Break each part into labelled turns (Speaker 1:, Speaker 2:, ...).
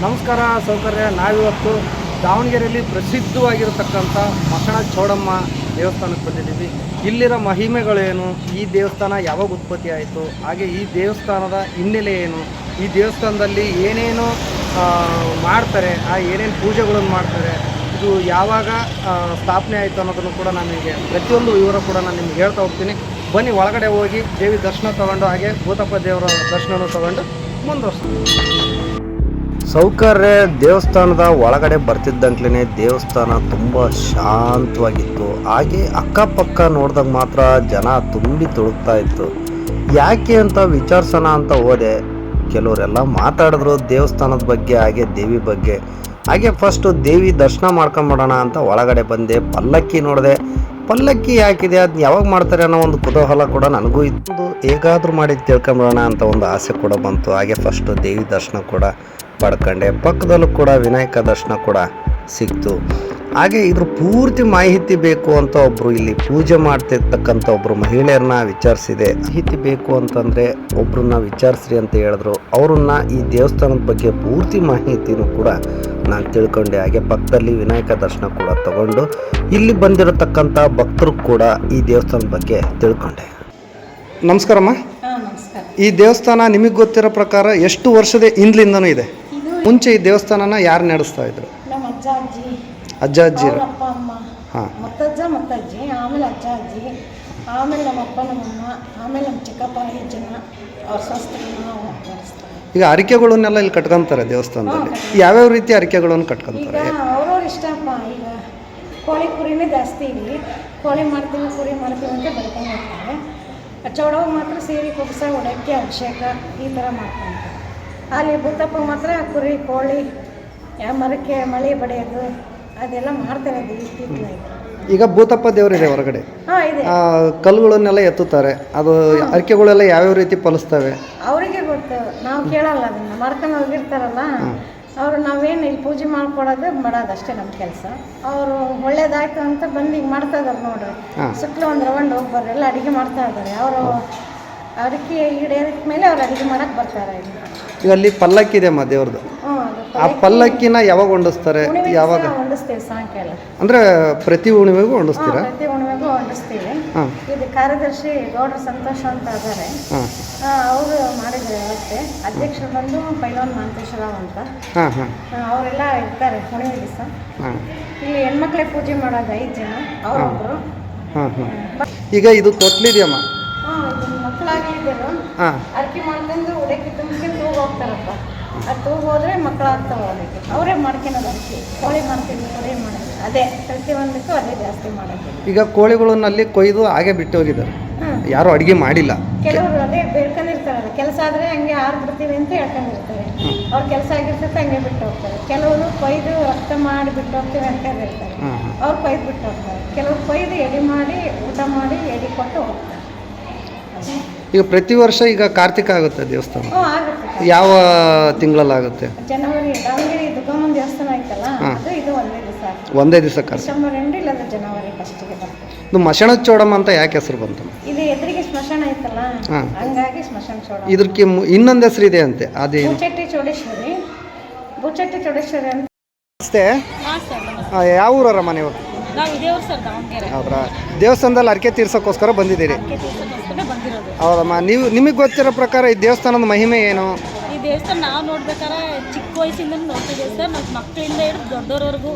Speaker 1: ನಮಸ್ಕಾರ ಸೌಕರ್ಯ. ನಾವಿವತ್ತು ದಾವಣಗೆರೆಯಲ್ಲಿ ಪ್ರಸಿದ್ಧವಾಗಿರತಕ್ಕಂಥ ಮಸಣ ಚೌಡಮ್ಮ ದೇವಸ್ಥಾನಕ್ಕೆ ಬಂದಿದ್ದೀವಿ. ಇಲ್ಲಿರೋ ಮಹಿಮೆಗಳೇನು, ಈ ದೇವಸ್ಥಾನ ಯಾವಾಗ ಉತ್ಪತ್ತಿ ಆಯಿತು, ಹಾಗೆ ಈ ದೇವಸ್ಥಾನದ ಹಿನ್ನೆಲೆ ಏನು, ಈ ದೇವಸ್ಥಾನದಲ್ಲಿ ಏನೇನು ಮಾಡ್ತಾರೆ, ಏನೇನು ಪೂಜೆಗಳನ್ನು ಮಾಡ್ತಾರೆ, ಇದು ಯಾವಾಗ ಸ್ಥಾಪನೆ ಆಯಿತು ಅನ್ನೋದನ್ನು ಕೂಡ ನಮಗೆ ಪ್ರತಿಯೊಂದು ವಿವರ ಕೂಡ ನಾನು ನಿಮ್ಗೆ ಹೇಳ್ತಾ ಹೋಗ್ತೀನಿ. ಬನ್ನಿ ಒಳಗಡೆ ಹೋಗಿ ದೇವಿ ದರ್ಶನ ತೊಗೊಂಡು ಹಾಗೆ ಭೂತಪ್ಪ ದೇವರ ದರ್ಶನನೂ ತೊಗೊಂಡು ಮುಂದುವರ್ಸ್ತೀವಿ. ಸೌಕರ್ಯ ದೇವಸ್ಥಾನದ ಒಳಗಡೆ ಬರ್ತಿದ್ದಂಕ್ಲೇ ದೇವಸ್ಥಾನ ತುಂಬ ಶಾಂತವಾಗಿತ್ತು. ಹಾಗೆ ಅಕ್ಕಪಕ್ಕ ನೋಡಿದಾಗ ಮಾತ್ರ ಜನ ತುಂಬಿ ತುಳುಕ್ತಾ ಇತ್ತು. ಯಾಕೆ ಅಂತ ವಿಚಾರಿಸೋಣ ಅಂತ ಹೋದೆ. ಕೆಲವರೆಲ್ಲ ಮಾತಾಡಿದ್ರು ದೇವಸ್ಥಾನದ ಬಗ್ಗೆ, ಹಾಗೆ ದೇವಿ ಬಗ್ಗೆ. ಹಾಗೆ ಫಸ್ಟು ದೇವಿ ದರ್ಶನ ಮಾಡ್ಕೊಂಬಿಡೋಣ ಅಂತ ಒಳಗಡೆ ಬಂದೆ. ಪಲ್ಲಕ್ಕಿ ನೋಡಿದೆ. ಪಲ್ಲಕ್ಕಿ ಹಾಕಿದೆ, ಅದನ್ನ ಯಾವಾಗ ಮಾಡ್ತಾರೆ ಅನ್ನೋ ಒಂದು ಕುತೂಹಲ ಕೂಡ ನನಗೂ ಇತ್ತು. ಹೇಗಾದರೂ ಮಾಡಿ ತಿಳ್ಕೊಂಬಿಡೋಣ ಅಂತ ಒಂದು ಆಸೆ ಕೂಡ ಬಂತು. ಹಾಗೆ ಫಸ್ಟು ದೇವಿ ದರ್ಶನ ಕೂಡ ಪಡ್ಕೊಂಡೆ. ಪಕ್ಕದಲ್ಲೂ ಕೂಡ ವಿನಾಯಕ ದರ್ಶನ ಕೂಡ ಸಿಕ್ತು. ಹಾಗೆ ಇದ್ರ ಪೂರ್ತಿ ಮಾಹಿತಿ ಬೇಕು ಅಂತ ಒಬ್ಬರು ಇಲ್ಲಿ ಪೂಜೆ ಮಾಡ್ತಿರ್ತಕ್ಕಂಥ ಒಬ್ಬರು ಮಹಿಳೆಯರನ್ನ ವಿಚಾರಿಸಿದೆ. ಮಾಹಿತಿ ಬೇಕು ಅಂತಂದರೆ ಒಬ್ಬರನ್ನ ವಿಚಾರಿಸ್ರಿ ಅಂತ ಹೇಳಿದ್ರು. ಅವ್ರನ್ನ ಈ ದೇವಸ್ಥಾನದ ಬಗ್ಗೆ ಪೂರ್ತಿ ಮಾಹಿತಿನೂ ಕೂಡ ನಾನು ತಿಳ್ಕೊಂಡೆ. ಹಾಗೆ ಪಕ್ಕದಲ್ಲಿ ವಿನಾಯಕ ದರ್ಶನ ಕೂಡ ತಗೊಂಡು ಇಲ್ಲಿ ಬಂದಿರತಕ್ಕಂಥ ಭಕ್ತರು ಕೂಡ ಈ ದೇವಸ್ಥಾನದ ಬಗ್ಗೆ ತಿಳ್ಕೊಂಡೆ. ನಮಸ್ಕಾರಮ್ಮ. ಈ ದೇವಸ್ಥಾನ ನಿಮಗೆ ಗೊತ್ತಿರೋ ಪ್ರಕಾರ ಎಷ್ಟು ವರ್ಷದ ಹಿಂದ್ಲಿಂದನೂ ಇದೆ? ಮುಂಚೆ ಈ ದೇವಸ್ಥಾನನ ಯಾರು ನಡೆಸ್ತಾ ಇದ್ರು? ಅಜ್ಜ ಅಜ್ಜಿ.
Speaker 2: ಹಾಂ, ಮುತ್ತಜ್ಜ ಮುತ್ತಜ್ಜಿ, ಆಮೇಲೆ ಅಜ್ಜ ಅಜ್ಜಿ, ಆಮೇಲೆ ನಮ್ಮಪ್ಪ ನಮ್ಮಮ್ಮ, ಆಮೇಲೆ ನಮ್ಮ ಚಿಕ್ಕಪ್ಪ ಜನ ಅವ್ರ ಶಾಸ್ತ್ರಗಳನ್ನ ನಡೆಸ್ತಾರೆ.
Speaker 1: ಈಗ ಅರಿಕೆಗಳನ್ನೆಲ್ಲ ಇಲ್ಲಿ ಕಟ್ಕೊಂತಾರೆ ದೇವಸ್ಥಾನದಲ್ಲಿ. ಯಾವ್ಯಾವ ರೀತಿ ಅರಿಕೆಗಳನ್ನು ಕಟ್ಕೊಂತಾರೆ?
Speaker 2: ಈಗ ಅವ್ರವ್ರ ಇಷ್ಟಪ್ಪ. ಈಗ ಕೋಳಿ ಕುರಿನೇ ಜಾಸ್ತಿ ಇಲ್ಲಿ. ಕೋಳಿ ಮಾಡ್ತೀವಿ, ಕುರಿ ಮಾಡ್ತೀವಿ ಅಂತ ಬೆಳ್ಕೊಂಡು ಹೋಗ್ತಾರೆ. ಚೌಡವ್ ಮಾತ್ರ ಸೀರೆ ಕುಬ್ಸ, ಉಡಕ್ಕೆ, ಅಭಿಷೇಕ ಈ ಥರ ಮಾಡ್ಕೊಂತಾರೆ. ಅಲ್ಲಿ ಭೂತಪ್ಪ ಮಾತ್ರ ಕುರಿ, ಕೋಳಿ, ಮರಕ್ಕೆ ಮಳೆ ಬಡಿಯೋದು ಅದೆಲ್ಲ ಮಾಡ್ತಾರೆ.
Speaker 1: ಈಗ ಭೂತಪ್ಪ ದೇವರಿದೆ ಹೊರಗಡೆ.
Speaker 2: ಹಾಂ, ಇದೆ.
Speaker 1: ಕಲ್ಲುಗಳನ್ನೆಲ್ಲ ಎತ್ತುತ್ತಾರೆ. ಅದು ಅರಿಕೆಗಳೆಲ್ಲ ಯಾವ್ಯಾವ ರೀತಿ ಫಲಿಸ್ತವೆ
Speaker 2: ಅವರಿಗೆ ಗೊತ್ತು. ನಾವು ಕೇಳಲ್ಲ, ಅದನ್ನು ಮಾಡ್ಕೊಂಡು ಹೋಗಿರ್ತಾರಲ್ಲ ಅವರು. ನಾವೇನು ಇಲ್ಲಿ ಪೂಜೆ ಮಾಡ್ಕೊಡೋದು ಮಾಡೋದು ಅಷ್ಟೇ ನಮ್ಮ ಕೆಲಸ. ಅವರು ಒಳ್ಳೇದಾಯ್ತು ಅಂತ ಬಂದು ಈಗ ಮಾಡ್ತಾ ಇದ್ದಾರೆ ನೋಡ್ರಿ. ಸುತ್ತಲೂ ಒಂದು ರೌಂಡ್ ಹೋಗಿ ಬರ್ರಿ, ಎಲ್ಲ ಅಡುಗೆ ಮಾಡ್ತಾ ಇದ್ದಾರೆ. ಅವರು ಅಡಿಕೆ ಈಡೇರಿದ ಮೇಲೆ ಅವ್ರು ಅಡುಗೆ ಮಾಡೋಕ್ಕೆ ಬರ್ತಾರೆ.
Speaker 1: ಈಗ ಅಲ್ಲಿ ಪಲ್ಲಕ್ಕಿ ಇದೆ ಅಮ್ಮ ದೇವ್ರದ್ದು. ಆ ಪಲ್ಲಕ್ಕಿನ ಯಾವಾಗ ಹೊಂಡಿಸ್ತಾರೆ? ಯಾವಾಗ
Speaker 2: ಹೊಂಡಿಸ್ತೀವಿ? ಸಾಯಂಕಾಲ.
Speaker 1: ಅಂದರೆ ಪ್ರತಿ ಹುಣ್ಣಿಮೆಗೂ ಹೊಂಡಿಸ್ತೀರಾ?
Speaker 2: ಪ್ರತಿ ಹುಣ್ಣಿಮೆಗೂ ಹೊಂಡಿಸ್ತೀವಿ. ಇದು ಕಾರ್ಯದರ್ಶಿ ಗೌಡ್ರ ಸಂತೋಷ ಅಂತ ಇದ್ದಾರೆ. ಅವರು ಮಾಡಿದ್ದಾರೆ ವ್ಯವಸ್ಥೆ. ಅಧ್ಯಕ್ಷರು ಬಂದು ಪೈಲವಾನ್ ಮಾಂತೇಶ್ವರರಾವ್ ಅಂತ. ಅವರೆಲ್ಲ ಇರ್ತಾರೆ ಹುಣ್ಣಿಮೆ ದಿವಸ. ಇಲ್ಲಿ ಹೆಣ್ಮಕ್ಳೇ ಪೂಜೆ ಮಾಡೋದು 5 ಜನ, ಅವರೊಬ್ಬರು.
Speaker 1: ಈಗ ಇದು ತೊಟ್ಲಿದೆಯಮ್ಮ.
Speaker 2: ಇದು ಮಕ್ಕಳಾಗಿದ್ದರು ಅರ್ಕೆ ಮಾಡ್ಕೊಂಡು ಉಡಕ್ಕೆ ತುಂಬ್ಕೊಂಡು ತೂಗು ಹೋಗ್ತಾರಪ್ಪ. ಅದು ತೂಗು ಹೋದ್ರೆ ಮಕ್ಕಳಾಗ್ತಾವೆ. ಅವರಿಗೆ ಅವರೇ ಮಾಡ್ಕೊಳೋದು. ಅರ್ಕೆ ಕೋಳಿ ಮಾಡ್ತೀವಿ, ಕೋಳಿ ಮಾಡೋದು ಅದೇ ಪ್ರತಿಯೊಂದಕ್ಕೂ ಅದೇ ಜಾಸ್ತಿ ಮಾಡೋದು.
Speaker 1: ಈಗ ಕೋಳಿಗಳನ್ನಲ್ಲಿ ಕೊಯ್ದು ಹಾಗೆ ಬಿಟ್ಟು ಹೋಗಿದ್ದಾರೆ, ಯಾರು ಅಡುಗೆ ಮಾಡಿಲ್ಲ.
Speaker 2: ಕೆಲವರು ಅದೇ ಬೇಡ್ಕೊಂಡಿರ್ತಾರಲ್ಲ, ಕೆಲಸ ಆದರೆ ಹಂಗೆ ಬಿಡ್ತೀವಿ ಅಂತ ಹೇಳ್ಕೊಂಡಿರ್ತಾರೆ. ಅವ್ರ ಕೆಲಸ ಆಗಿರ್ತೈತೆ ಹಂಗೆ ಬಿಟ್ಟು ಹೋಗ್ತಾರೆ. ಕೆಲವರು ಕೊಯ್ದು ರಕ್ತ ಮಾಡಿ ಬಿಟ್ಟು ಹೋಗ್ತೀವಿ ಅನ್ಕೊಂಡಿರ್ತಾರೆ. ಅವ್ರು ಕೊಯ್ದು ಬಿಟ್ಟು ಹೋಗ್ತಾರೆ. ಕೆಲವರು ಕೊಯ್ದು ಎಡೆ ಮಾಡಿ ಊಟ ಮಾಡಿ ಎಡೆ ಕೊಟ್ಟು ಹೋಗ್ತಾರೆ.
Speaker 1: ಈಗ ಪ್ರತಿ ವರ್ಷ ಈಗ ಕಾರ್ತಿಕ ಆಗುತ್ತೆ ದೇವಸ್ಥಾನ.
Speaker 2: ಆಗುತ್ತೆ.
Speaker 1: ಯಾವ ತಿಂಗಳಲ್ಲಾಗುತ್ತೆ?
Speaker 2: ಜನವರಿ. ದಾವಣಗೆರೆ ದುರ್ಗಮ್ಮನ ದೇವಸ್ಥಾನ ಐತಲ್ಲ, ಅದು ಇದು
Speaker 1: ಒಂದೇ ದಿವಸ ಕಾರ್ತಿಕ.
Speaker 2: ಡಿಸೆಂಬರ್ ಎಂಡ್ ಇಲ್ಲ ಜನವರಿ ಫಸ್ಟಿಗೆ ಬರ್ತದೆ.
Speaker 1: ಇದು ಮಸಣ ಚೌಡಮ್ಮ ಅಂತ ಯಾಕೆ ಹೆಸರು ಬಂತು?
Speaker 2: ಇದು ಎದುರಿಗೆ ಸ್ಮಶಾನ ಐತಲ್ಲ, ಹಂಗಾಗಿ ಸ್ಮಶಾನ ಚೌಡಮ್ಮ.
Speaker 1: ಇದಕ್ಕೆ ಇನ್ನೊಂದು ಹೆಸರು ಇದೆ ಅಂತೆ, ಅದೇ
Speaker 2: ಬುಚಟ್ಟಿ ಚೌಡೇಶ್ವರಿ. ಬುಚಟ್ಟಿ ಚೌಡೇಶ್ವರಿ ಅಂತ.
Speaker 1: ನಮಸ್ತೆ. ಯಾವ ಊರಮ್ಮ ನೀವು? ಹೌದ್ರಾ? ದೇವಸ್ಥಾನದಲ್ಲಿ ಅರ್ಕೆ ತೀರ್ಸೋಕ್ಕೋಸ್ಕರ ಬಂದಿದ್ದೀರಿ? ಹೌದಮ್ಮ. ನಿಮಗೆ ಗೊತ್ತಿರೋ ಪ್ರಕಾರ ಈ ದೇವಸ್ಥಾನದ ಮಹಿಮೆ ಏನು?
Speaker 3: ಈ ದೇವಸ್ಥಾನ ನಾವು ನೋಡ್ಬೇಕಾದ್ರೆ ಚಿಕ್ಕ ವಯಸ್ಸಿಂದ ನೋಡ್ತಿದ್ದೀವಿ ಸರ್. ನಮ್ಮ ಮಕ್ಕಳಿಂದ ಹಿಡಿದು ದೊಡ್ಡವರವರೆಗೂ,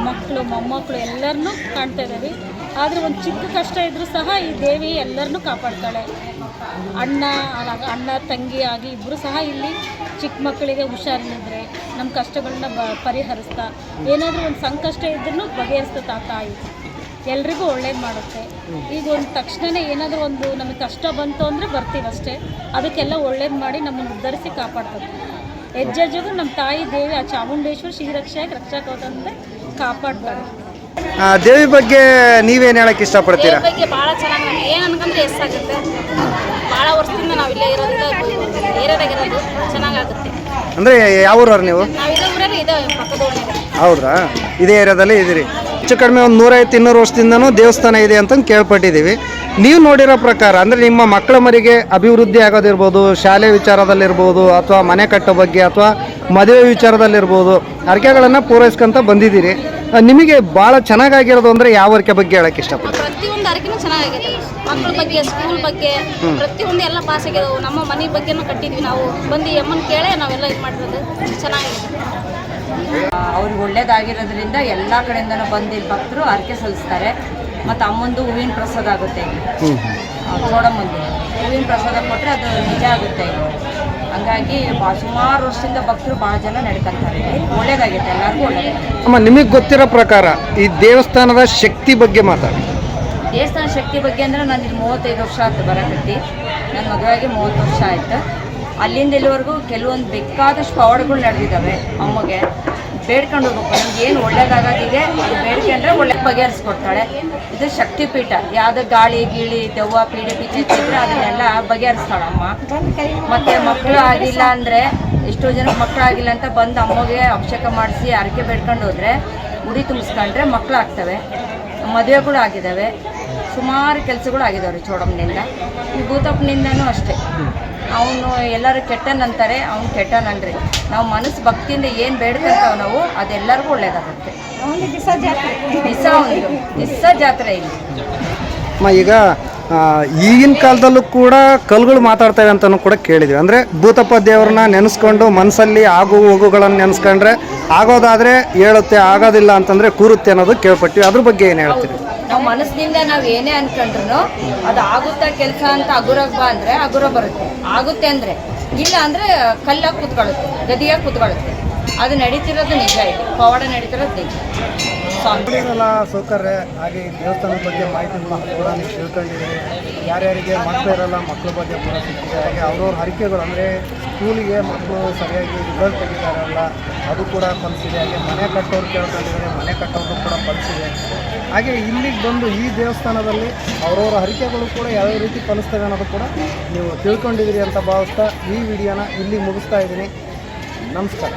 Speaker 3: ಮಕ್ಕಳು ಮೊಮ್ಮಕ್ಕಳು ಎಲ್ಲರನ್ನೂ ಕಾಣ್ತಾ ಇದ್ದೀವಿ. ಆದರೆ ಒಂದು ಚಿಕ್ಕ ಕಷ್ಟ ಇದ್ದರೂ ಸಹ ಈ ದೇವಿ ಎಲ್ಲರನ್ನೂ ಕಾಪಾಡ್ತಾಳೆ. ಅಣ್ಣ ತಂಗಿ ಆಗಿ ಇಬ್ಬರು ಸಹ ಇಲ್ಲಿ ಚಿಕ್ಕ ಮಕ್ಕಳಿಗೆ ಹುಷಾರಿಲ್ಲದ್ರೆ ನಮ್ಮ ಕಷ್ಟಗಳನ್ನ ಪರಿಹರಿಸ್ತಾ, ಏನಾದರೂ ಒಂದು ಸಂಕಷ್ಟ ಇದ್ರೂ ಬಗೆಹರಿಸ್ತಾ ತಾಯಿ ಎಲ್ರಿಗೂ ಒಳ್ಳೇದು ಮಾಡುತ್ತೆ. ಈಗ ಒಂದು ತಕ್ಷಣವೇ ಏನಾದರೂ ಒಂದು ನಮಗೆ ಕಷ್ಟ ಬಂತು ಅಂದರೆ ಬರ್ತೀವಿ ಅಷ್ಟೇ. ಅದಕ್ಕೆಲ್ಲ ಒಳ್ಳೇದು ಮಾಡಿ ನಮ್ಮನ್ನು ಉದ್ಧರಿಸಿ ಕಾಪಾಡ್ತಾರೆ. ಹೆಜ್ಜೆಗೂ ನಮ್ಮ ತಾಯಿ ದೇವಿ ಆ ಚಾಮುಂಡೇಶ್ವರಿ ಶ್ರೀರಕ್ಷಾಗಿ ರಕ್ಷಾಕವತಂತೆ ಕಾಪಾಡ್ತಾರೆ.
Speaker 1: ದೇವಿ ಬಗ್ಗೆ ನೀವೇನು ಹೇಳಕ್ಕೆ ಇಷ್ಟಪಡ್ತೀರಾ?
Speaker 3: ದೇವಿ ಬಗ್ಗೆ ಭಾಳ ಚೆನ್ನಾಗಿ ನಮ್ಗೆ ಏನು ಅನ್ಕೊಂಡ್ರೆ ಎಷ್ಟಾಗುತ್ತೆ. ಭಾಳ ವರ್ಷದಿಂದ ನಾವು ಇಲ್ಲೇ ಇರೋದು, ಏರಿಯಾದಾಗಿರೋದು ಚೆನ್ನಾಗಾಗುತ್ತೆ.
Speaker 1: ಅಂದರೆ ಯಾವ ಊರವ್ರು ನೀವು?
Speaker 3: ನಾವು ಇದೇ ಊರಲ್ಲಿ ಇದೆ, ಪಕ್ಕದ ಊರಲ್ಲಿ.
Speaker 1: ಹೌದ್ರಾ? ಇದೇ ಏರಿಯಾದಲ್ಲಿ ಇದ್ದೀರಿ? ಹೆಚ್ಚು ಕಡಿಮೆ ಒಂದು 150-200 ವರ್ಷದಿಂದನೂ ದೇವಸ್ಥಾನ ಇದೆ ಅಂತ ಕೇಳ್ಪಟ್ಟಿದ್ದೀವಿ. ನೀವು ನೋಡಿರೋ ಪ್ರಕಾರ ಅಂದರೆ ನಿಮ್ಮ ಮಕ್ಕಳ ಮರಿಗೆ ಅಭಿವೃದ್ಧಿ ಆಗೋದಿರ್ಬೋದು, ಶಾಲೆ ವಿಚಾರದಲ್ಲಿರ್ಬೋದು, ಅಥವಾ ಮನೆ ಕಟ್ಟೋ ಬಗ್ಗೆ, ಅಥವಾ ಮದುವೆ ವಿಚಾರದಲ್ಲಿರ್ಬೋದು ಹರಕೆಗಳನ್ನು ಪೂರೈಸ್ಕೊಂತ ಬಂದಿದ್ದೀರಿ. ನಿಮಗೆ ಭಾಳ ಚೆನ್ನಾಗಾಗಿರೋದು ಅಂದರೆ ಯಾವ ಹರಕೆ ಬಗ್ಗೆ ಹೇಳಕ್ಕೆ ಇಷ್ಟಪಡ್ತೀವಿ?
Speaker 3: ಪ್ರತಿಯೊಂದು ಅರಕೆನೂ ಚೆನ್ನಾಗೈತೆ. ಮಕ್ಕಳ ಬಗ್ಗೆ, ಸ್ಕೂಲ್ ಬಗ್ಗೆ, ಪ್ರತಿಯೊಂದು ಎಲ್ಲ ಪಾಸ್ ಆಗ್ಯದವು. ನಮ್ಮ ಮನೆ ಬಗ್ಗೆನೂ ಕಟ್ಟಿದ್ವಿ ನಾವು. ಬಂದು ಅಮ್ಮನ ಕೇಳೇ ನಾವೆಲ್ಲ ಇದು ಮಾಡಿರೋದು ಚೆನ್ನಾಗಿದೆ.
Speaker 4: ಅವ್ರಿಗೆ ಒಳ್ಳೇದಾಗಿರೋದ್ರಿಂದ ಎಲ್ಲ ಕಡೆಯಿಂದನೂ ಬಂದು ಭಕ್ತರು ಹರಕೆ ಸಲ್ಲಿಸ್ತಾರೆ. ಮತ್ತು ಅಮ್ಮಂದು ಹೂವಿನ ಪ್ರಸಾದ ಆಗುತ್ತೆ. ಚೋಡಮ್ಮಂದು ಹೂವಿನ ಪ್ರಸಾದ ಕೊಟ್ಟರೆ ಅದು ನಿಜ ಆಗುತ್ತೆ. ಹಂಗಾಗಿ ಸುಮಾರು ವರ್ಷದಿಂದ ಭಕ್ತರು ಭಾಳ ಜನ ನಡ್ಕೊಂತಾರೆ. ಒಳ್ಳೇದಾಗೈತೆ, ಎಲ್ಲರಿಗೂ ಒಳ್ಳೇದಾಗುತ್ತೆ.
Speaker 1: ಅಮ್ಮ, ನಿಮಗೆ ಗೊತ್ತಿರೋ ಪ್ರಕಾರ ಈ ದೇವಸ್ಥಾನದ ಶಕ್ತಿ ಬಗ್ಗೆ ಮಾತಾಡಿ.
Speaker 4: ದೇವಸ್ಥಾನ ಶಕ್ತಿ ಬಗ್ಗೆ ಅಂದರೆ ನಾನು ಇಲ್ಲಿ 35 ವರ್ಷ ಆಯ್ತು ಬರಕತ್ತಿ. ನನ್ನ ಮದುವೆಗೆ 30 ವರ್ಷ ಆಯಿತು. ಅಲ್ಲಿಂದ ಇಲ್ಲಿವರೆಗೂ ಕೆಲವೊಂದು ಬೇಕಾದಷ್ಟು ಪವಾಡಗಳು ನಡೆದಿದ್ದಾವೆ. ಅಮ್ಮಗೆ ಬೇಡ್ಕೊಂಡು ಹೋಗ್ಬೇಕು. ನಮ್ಗೆ ಏನು ಒಳ್ಳೇದಾಗೋದಿದೆ ಅದು ಬೇಡ್ಕೊಂಡ್ರೆ ಒಳ್ಳೆ ಬಗೆಹರಿಸ್ಕೊಡ್ತಾಳೆ. ಇದು ಶಕ್ತಿಪೀಠ. ಯಾವುದೇ ಗಾಳಿ ಗೀಳಿ ದೆವ್ವ ಪೀಡೆ ಪಿಚೆ ಇದ್ದರೆ ಅದನ್ನೆಲ್ಲ ಬಗೆಹರಿಸ್ತಾಳೆ ಅಮ್ಮ. ಮತ್ತು ಮಕ್ಕಳು ಆಗಿಲ್ಲ ಅಂದರೆ, ಎಷ್ಟೋ ಜನಕ್ಕೆ ಮಕ್ಕಳು ಆಗಿಲ್ಲ ಅಂತ ಬಂದು ಅಮ್ಮಗೆ ಅಭಿಷೇಕ ಮಾಡಿಸಿ ಹರಕೆ ಬೇಡ್ಕೊಂಡು ಹೋದರೆ ಉಡಿ ತುಂಬಿಸ್ಕೊಂಡ್ರೆ ಮಕ್ಕಳು ಆಗ್ತವೆ. ಮದುವೆ ಕೂಡ ಆಗಿದ್ದಾವೆ. ಸುಮಾರು ಕೆಲಸಗಳು ಆಗಿದ್ದಾವೆ ಚೋಡಮ್ಮನಿಂದ. ಈ ಭೂತಪ್ಪನಿಂದನೂ ಅಷ್ಟೇ. ಅವನು ಎಲ್ಲರೂ ಕೆಟ್ಟನಂತಾರೆ, ಅವ್ನು ಕೆಟ್ಟನನ್ರಿ. ನಾವು ಮನಸ್ಸು ಭಕ್ತಿಯಿಂದ ಏನು ಬೇಡ್ಕೊಂತಾವೆ ನಾವು ಅದೆಲ್ಲರಿಗೂ ಒಳ್ಳೇದಾಗುತ್ತೆ.
Speaker 2: ಒಂದು ದಿವಸ ಜಾತ್ರೆ,
Speaker 4: ದಿವಸ ಜಾತ್ರೆ ಇಲ್ಲಿ.
Speaker 1: ಅಮ್ಮ, ಈಗ ಈಗಿನ ಕಾಲದಲ್ಲೂ ಕೂಡ ಕಲ್ಗಳು ಮಾತಾಡ್ತವೆ ಅಂತಲೂ ಕೂಡ ಕೇಳಿದ್ವಿ. ಅಂದರೆ ಭೂತಪ್ಪ ದೇವ್ರನ್ನ ನೆನೆಸ್ಕೊಂಡು ಮನಸ್ಸಲ್ಲಿ ಆಗು ಹೋಗುಗಳನ್ನು ನೆನೆಸ್ಕೊಂಡ್ರೆ ಆಗೋದಾದರೆ ಹೇಳುತ್ತೆ, ಆಗೋದಿಲ್ಲ ಅಂತಂದರೆ ಕೂರುತ್ತೆ ಅನ್ನೋದು ಕೇಳ್ಪಟ್ವಿ. ಅದ್ರ ಬಗ್ಗೆ ಏನು ಹೇಳ್ತೀರಿ?
Speaker 4: ನಾವು ಮನಸ್ಸಿನಿಂದ ನಾವು ಏನೇ ಅನ್ಕೊಂಡ್ರು ಅದು ಆಗುತ್ತಾ ಕೆಲಸ ಅಂತ ಅಗುರಗ್ ಬಾ ಅಂದರೆ ಅಗುರ ಬರುತ್ತೆ. ಆಗುತ್ತೆ ಅಂದರೆ, ಇಲ್ಲ ಅಂದರೆ ಕಲ್ಲಾಗಿ ಕೂತ್ಕೊಳ್ಳುತ್ತೆ, ಗದಿಯಾಗಿ ಕೂತ್ಕೊಳ್ಳುತ್ತೆ. ಅದು ನಡೀತಿರೋದು ನಿಜ. ಇದೆ ಪವಾಡ ನಡೀತಿರೋದು ನಿಜ.
Speaker 1: ಎಲ್ಲ ಸೌಕರ್ಯ ಹಾಗೆ ಈ ದೇವಸ್ಥಾನದ ಬಗ್ಗೆ ಮಾಹಿತಿ ಕೂಡ ನೀವು ತಿಳ್ಕೊಂಡಿದ್ದೀರಿ. ಯಾರ್ಯಾರಿಗೆ ಮಕ್ಕಳು ಇರಲ್ಲ ಮಕ್ಕಳ ಬಗ್ಗೆ ಕೂಡ ಸಿಕ್ಕಿದೆ. ಹಾಗೆ ಅವ್ರವ್ರ ಹರಕೆಗಳು ಅಂದರೆ ಸ್ಕೂಲಿಗೆ ಮಕ್ಕಳು ಸರಿಯಾಗಿ ರಿಸಲ್ಟ್ ತೆಗಿತಾರಲ್ಲ ಅದು ಕೂಡ ಫಲಿಸಿದೆ. ಹಾಗೆ ಮನೆ ಕಟ್ಟೋರು ಕೇಳ್ಕೊಂಡಿದ್ದಾರೆ, ಮನೆ ಕಟ್ಟೋರು ಕೂಡ ಫಲಿಸಿದೆ. ಹಾಗೆ ಇಲ್ಲಿಗೆ ಬಂದು ಈ ದೇವಸ್ಥಾನದಲ್ಲಿ ಅವ್ರವ್ರ ಹರಕೆಗಳು ಕೂಡ ಯಾವ್ಯಾವ ರೀತಿ ಫಲಿಸ್ತವೆ ಅನ್ನೋದು ಕೂಡ ನೀವು ತಿಳ್ಕೊಂಡಿದ್ದೀರಿ ಅಂತ ಭಾವಿಸ್ತಾ ಈ ವಿಡಿಯೋನ ಇಲ್ಲಿ ಮುಗಿಸ್ತಾ ಇದ್ದೀನಿ. ನಮಸ್ಕಾರ.